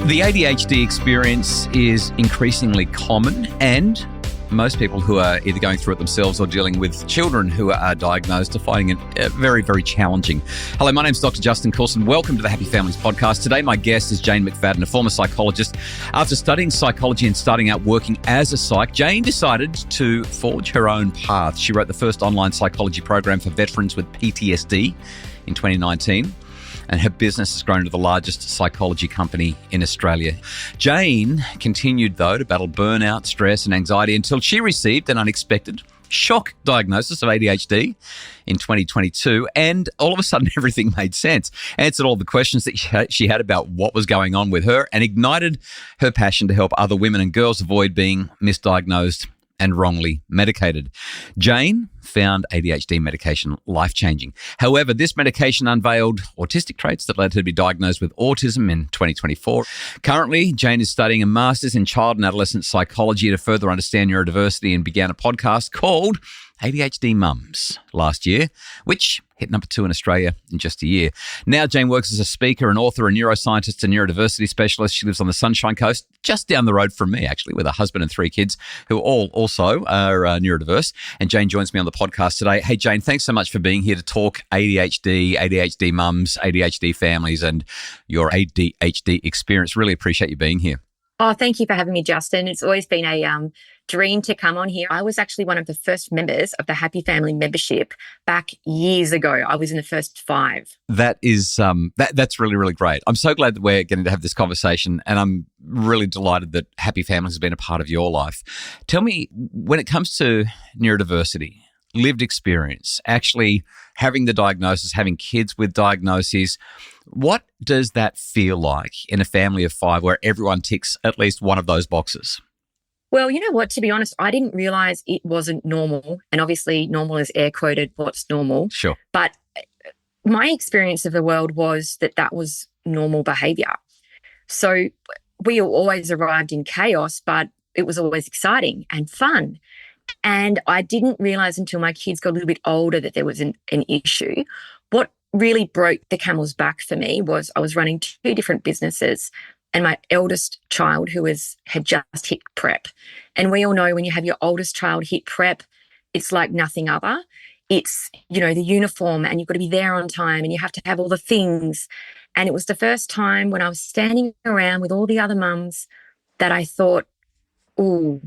The ADHD experience is increasingly common, and most people who are either going through it themselves or dealing with children who are diagnosed are finding it very, very challenging. Hello, my name's Dr. Justin Coulson. Welcome to the Happy Families podcast. Today, my guest is Jane McFadden, a former psychologist. After studying psychology and starting out working as a psych, Jane decided to forge her own path. She wrote the first online psychology program for veterans with PTSD in 2019. And her business has grown to the largest psychology company in Australia. Jane continued, though, to battle burnout, stress and anxiety until she received an unexpected shock diagnosis of ADHD in 2022. And all of a sudden, everything made sense. Answered all the questions that she had about what was going on with her and ignited her passion to help other women and girls avoid being misdiagnosed and wrongly medicated. Jane found ADHD medication life-changing. However, this medication unveiled autistic traits that led her to be diagnosed with autism in 2024. Currently, Jane is studying a master's in child and adolescent psychology to further understand neurodiversity and began a podcast called ADHD Mums last year, which hit number 2 in Australia in just a year. Now, Jane works as a speaker, an author, a neuroscientist, and neurodiversity specialist. She lives on the Sunshine Coast, just down the road from me, actually, with her husband and 3 kids who all also are neurodiverse. And Jane joins me on the podcast today. Hey, Jane, thanks so much for being here to talk ADHD, ADHD mums, ADHD families, and your ADHD experience. Really appreciate you being here. Oh, thank you for having me, Justin. It's always been a dream to come on here. I was actually one of the first members of the Happy Family membership back years ago. I was in the first 5. That is that's really, really great. I'm so glad that we're getting to have this conversation, and I'm really delighted that Happy Families has been a part of your life. Tell me, when it comes to neurodiversity, lived experience, actually having the diagnosis, having kids with diagnoses, what does that feel like in a family of 5 where everyone ticks at least one of those boxes? Well, you know what? To be honest, I didn't realize it wasn't normal. And obviously, normal is air quoted, what's normal. Sure. But my experience of the world was that was normal behavior. So we always arrived in chaos, but it was always exciting and fun. And I didn't realize until my kids got a little bit older that there was an issue. What really broke the camel's back for me was I was running 2 different businesses, and my eldest child had just hit prep. And we all know when you have your oldest child hit prep, it's like nothing other. It's, the uniform, and you've got to be there on time, and you have to have all the things. And it was the first time when I was standing around with all the other mums that I thought, ooh,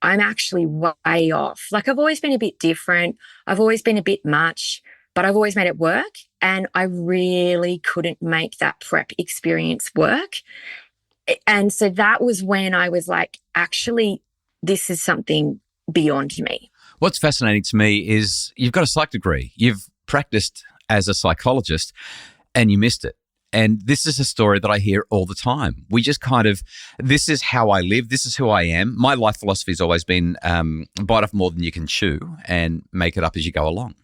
I'm actually way off. Like, I've always been a bit different. I've always been a bit much, but I've always made it work. And I really couldn't make that prep experience work. And so that was when I was like, actually, this is something beyond me. What's fascinating to me is you've got a psych degree. You've practiced as a psychologist and you missed it. And this is a story that I hear all the time. We just this is how I live. This is who I am. My life philosophy has always been bite off more than you can chew and make it up as you go along.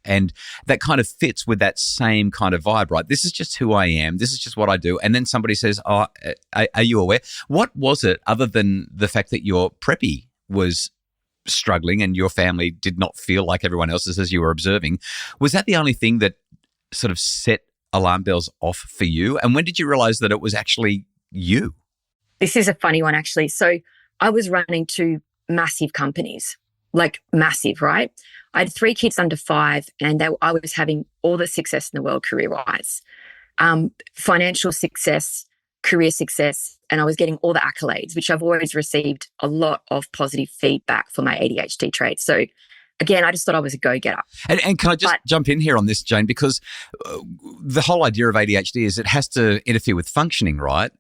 And that kind of fits with that same kind of vibe, right? This is just who I am. This is just what I do. And then somebody says, oh, are you aware? What was it other than the fact that your preppy was struggling and your family did not feel like everyone else's as you were observing? Was that the only thing that sort of set alarm bells off for you? And when did you realize that it was actually you? This is a funny one, actually. So I was running 2 massive companies, like massive, right? I had 3 kids under 5, and I was having all the success in the world career-wise, financial success, career success, and I was getting all the accolades, which I've always received a lot of positive feedback for my ADHD traits. So again, I just thought I was a go-getter. And can I just jump in here on this, Jane, because the whole idea of ADHD is it has to interfere with functioning, right?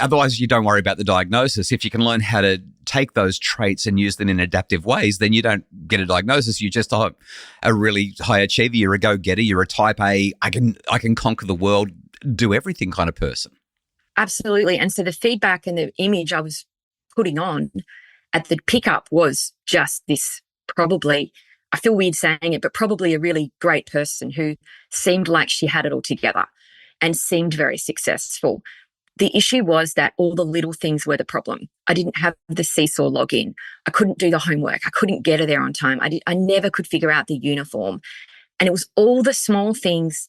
Otherwise, you don't worry about the diagnosis. If you can learn how to take those traits and use them in adaptive ways, then you don't get a diagnosis. You just are a really high achiever. You're a go-getter. You're a type A, I can conquer the world, do everything kind of person. Absolutely. And so the feedback and the image I was putting on at the pickup was just this probably, I feel weird saying it, but probably a really great person who seemed like she had it all together and seemed very successful. The issue was that all the little things were the problem. I didn't have the Seesaw login. I couldn't do the homework. I couldn't get her there on time. I never could figure out the uniform. And it was all the small things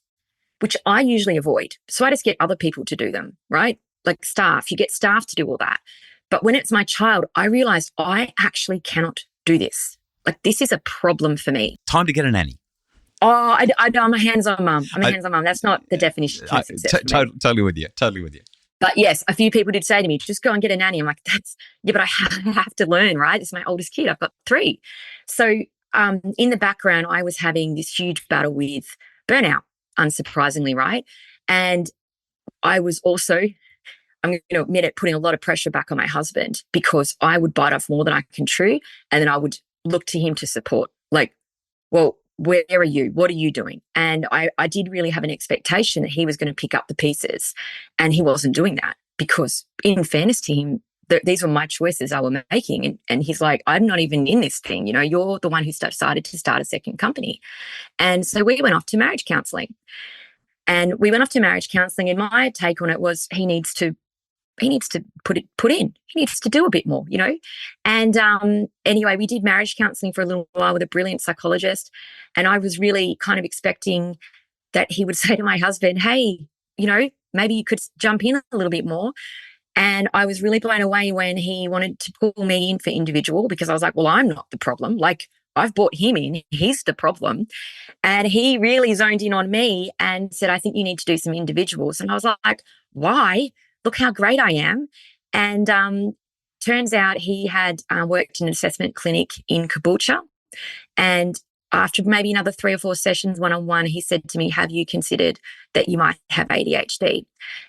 which I usually avoid. So I just get other people to do them, right? like staff. You get staff to do all that. But when it's my child, I realized I actually cannot do this. Like, this is a problem for me. Time to get a nanny. Oh, I'm a hands-on mum. That's not the definition of success. Totally with you. But yes, a few people did say to me, just go and get a nanny. I'm like, but I have to learn, right? It's my oldest kid. I've got 3. So in the background, I was having this huge battle with burnout, unsurprisingly, right? And I was also, I'm going to admit it, putting a lot of pressure back on my husband, because I would bite off more than I can chew. And then I would look to him to support, like, well, where are you? What are you doing? And I did really have an expectation that he was going to pick up the pieces, and he wasn't doing that, because in fairness to him, these were my choices I were making. And he's like, I'm not even in this thing. You know, you're the one who decided to start a second company. And so we went off to marriage counselling. And my take on it was he needs to put in. He needs to do a bit more, you know. And anyway, we did marriage counselling for a little while with a brilliant psychologist. And I was really kind of expecting that he would say to my husband, hey, you know, maybe you could jump in a little bit more. And I was really blown away when he wanted to pull me in for individual, because I was like, well, I'm not the problem. Like, I've brought him in. He's the problem. And he really zoned in on me and said, I think you need to do some individuals. And I was like, why? Look how great I am. And turns out he had worked in an assessment clinic in Caboolture. And after maybe another 3 or 4 sessions one-on-one, he said to me, have you considered that you might have ADHD?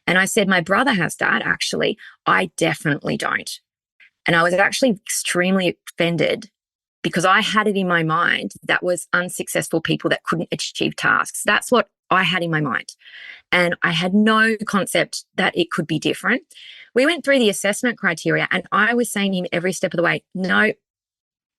And I said, my brother has that, actually. I definitely don't. And I was actually extremely offended, because I had it in my mind that was unsuccessful people that couldn't achieve tasks. That's what I had in my mind. And I had no concept that it could be different. We went through the assessment criteria, and I was saying to him every step of the way, no,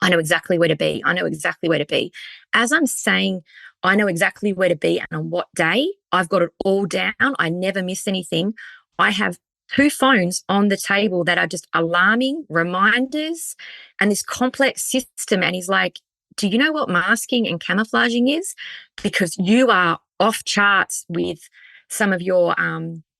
I know exactly where to be. I know exactly where to be. As I'm saying, I know exactly where to be and on what day, I've got it all down. I never miss anything. I have 2 phones on the table that are just alarming reminders and this complex system. And he's like, do you know what masking and camouflaging is? Because you are off charts with some of your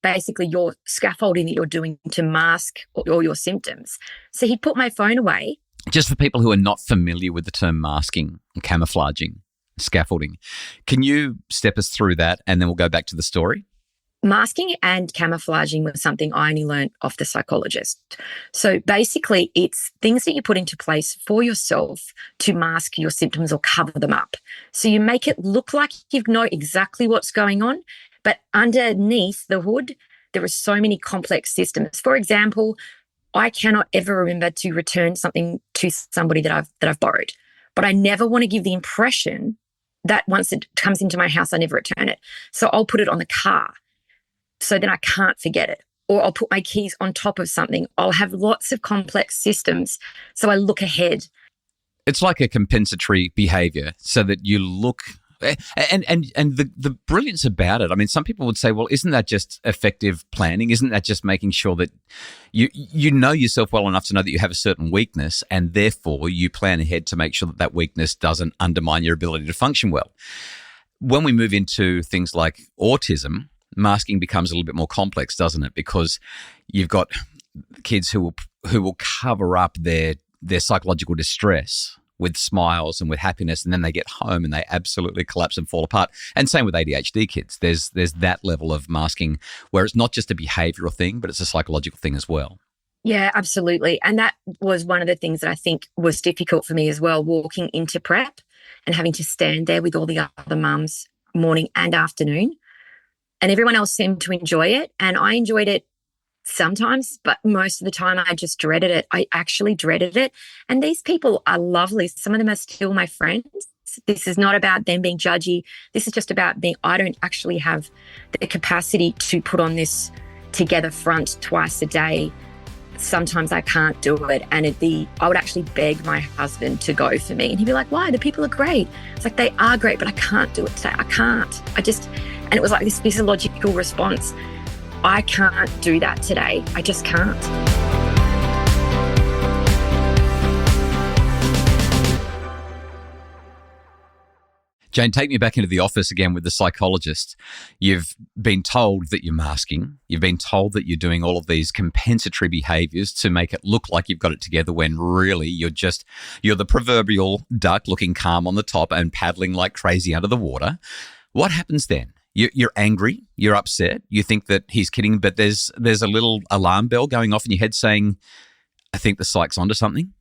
basically your scaffolding that you're doing to mask all your symptoms. So he put my phone away. Just for people who are not familiar with the term masking and camouflaging, scaffolding, can you step us through that, and then we'll go back to the story? Masking and camouflaging was something I only learned off the psychologist. So basically, it's things that you put into place for yourself to mask your symptoms or cover them up. So you make it look like you know exactly what's going on, but underneath the hood, there are so many complex systems. For example, I cannot ever remember to return something to somebody that I've borrowed, but I never want to give the impression that once it comes into my house, I never return it. So I'll put it on the car, so then I can't forget it. Or I'll put my keys on top of something. I'll have lots of complex systems, so I look ahead. It's like a compensatory behavior, so that you look. And the brilliance about it, I mean, some people would say, well, isn't that just effective planning? Isn't that just making sure that you know yourself well enough to know that you have a certain weakness, and therefore you plan ahead to make sure that that weakness doesn't undermine your ability to function well? When we move into things like autism, masking becomes a little bit more complex, doesn't it? Because you've got kids who will cover up their psychological distress with smiles and with happiness, and then they get home and they absolutely collapse and fall apart. And same with ADHD kids. There's that level of masking where it's not just a behavioral thing, but it's a psychological thing as well. Yeah, absolutely. And that was one of the things that I think was difficult for me as well, walking into prep and having to stand there with all the other mums morning and afternoon. And everyone else seemed to enjoy it. And I enjoyed it sometimes, but most of the time I just dreaded it. I actually dreaded it. And these people are lovely. Some of them are still my friends. This is not about them being judgy. This is just about me. I don't actually have the capacity to put on this together front twice a day. Sometimes I can't do it. And I would actually beg my husband to go for me. And he'd be like, why? The people are great. It's like, they are great, but I can't do it today. I can't. And it was like this physiological response. I can't do that today. I just can't. Jane, take me back into the office again with the psychologist. You've been told that you're masking. You've been told that you're doing all of these compensatory behaviors to make it look like you've got it together when really you're the proverbial duck looking calm on the top and paddling like crazy under the water. What happens then? You're angry, you're upset, you think that he's kidding, but there's a little alarm bell going off in your head saying, I think the psych's onto something.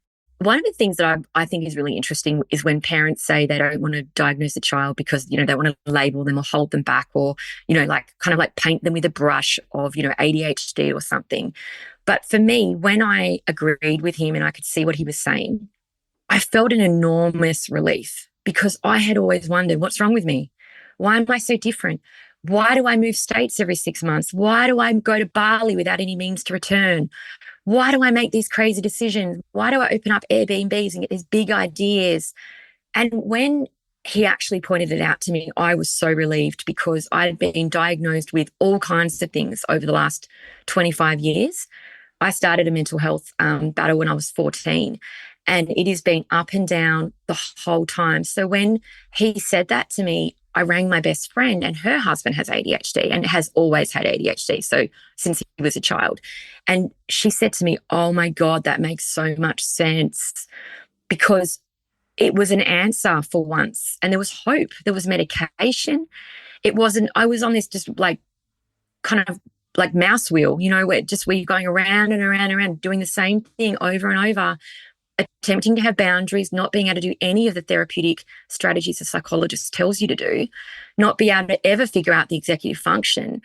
One of the things that I think is really interesting is when parents say they don't want to diagnose a child because, they want to label them or hold them back or, kind of paint them with a brush of, ADHD or something. But for me, when I agreed with him and I could see what he was saying, I felt an enormous relief because I had always wondered, what's wrong with me? Why am I so different? Why do I move states every 6 months? Why do I go to Bali without any means to return? Why do I make these crazy decisions? Why do I open up Airbnbs and get these big ideas? And when he actually pointed it out to me, I was so relieved because I'd been diagnosed with all kinds of things over the last 25 years. I started a mental health battle when I was 14, and it has been up and down the whole time. So when he said that to me, I rang my best friend, and her husband has ADHD and has always had ADHD. So since he was a child. And she said to me, oh my God, that makes so much sense, because it was an answer for once. And there was hope. There was medication. It wasn't, I was on this just kind of mouse wheel, where you're going around and around and around doing the same thing over and over, attempting to have boundaries, not being able to do any of the therapeutic strategies a psychologist tells you to do, not be able to ever figure out the executive function.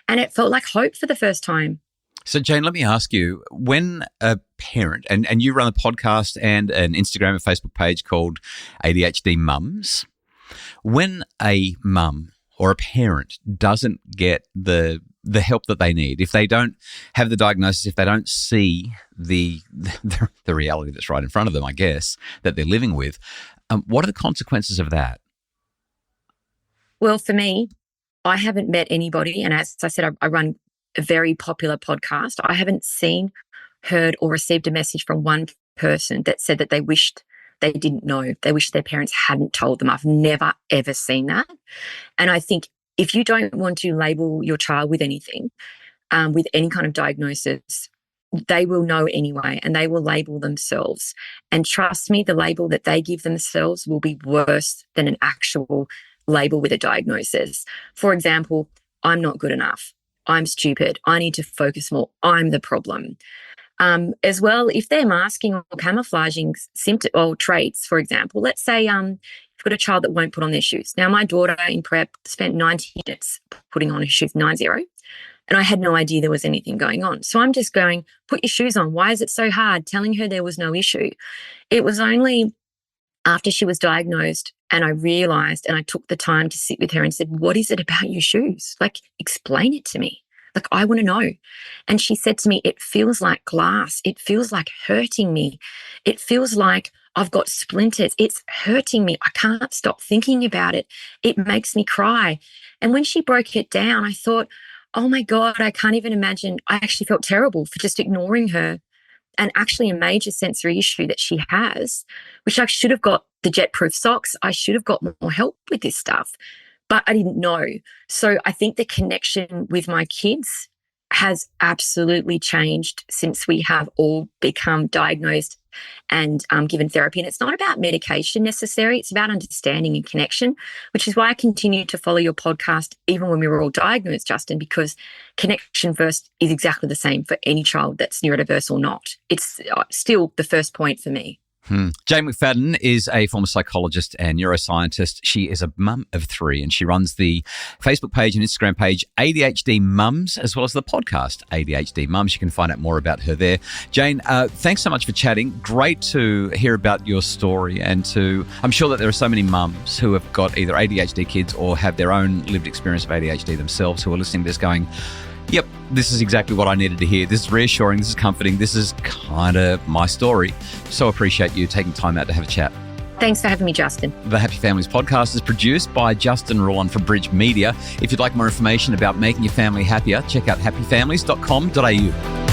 And it felt like hope for the first time. So, Jane, let me ask you, when a parent, and you run a podcast and an Instagram and Facebook page called ADHD Mums, when a mum or a parent doesn't get the help that they need, if they don't have the diagnosis, if they don't see the reality that's right in front of them, I guess, that they're living with, what are the consequences of that? Well, for me, I haven't met anybody, and as I said, I run a very popular podcast. I haven't seen, heard, or received a message from one person that said that they wished they didn't know. They wish their parents hadn't told them. I've never, ever seen that. And I think if you don't want to label your child with anything, with any kind of diagnosis, they will know anyway, and they will label themselves. And trust me, the label that they give themselves will be worse than an actual label with a diagnosis. For example, I'm not good enough. I'm stupid. I need to focus more. I'm the problem. As well, if they're masking or camouflaging symptoms or traits, for example, let's say you've got a child that won't put on their shoes. Now, my daughter in prep spent 90 minutes putting on her shoes, 90, and I had no idea there was anything going on. So I'm just going, put your shoes on. Why is it so hard? Telling her there was no issue. It was only after she was diagnosed and I realized, and I took the time to sit with her and said, what is it about your shoes? Explain it to me. I want to know. And she said to me, it feels like glass. It feels like hurting me. It feels like I've got splinters. It's hurting me. I can't stop thinking about it. It makes me cry. And when she broke it down, I thought, oh my God, I can't even imagine. I actually felt terrible for just ignoring her, and actually a major sensory issue that she has, which I should have got the jet-proof socks. I should have got more help with this stuff. But I didn't know. So I think the connection with my kids has absolutely changed since we have all become diagnosed and given therapy. And it's not about medication necessarily. It's about understanding and connection, which is why I continue to follow your podcast even when we were all diagnosed, Justin, because connection first is exactly the same for any child that's neurodiverse or not. It's still the first point for me. Jane McFadden is a former psychologist and neuroscientist. She is a mum of 3, and she runs the Facebook page and Instagram page ADHD Mums, as well as the podcast ADHD Mums. You can find out more about her there. Jane, thanks so much for chatting. Great to hear about your story, and I'm sure that there are so many mums who have got either ADHD kids or have their own lived experience of ADHD themselves who are listening to this going, yep, this is exactly what I needed to hear. This is reassuring. This is comforting. This is kind of my story. So appreciate you taking time out to have a chat. Thanks for having me, Justin. The Happy Families podcast is produced by Justin Roulon for Bridge Media. If you'd like more information about making your family happier, check out happyfamilies.com.au.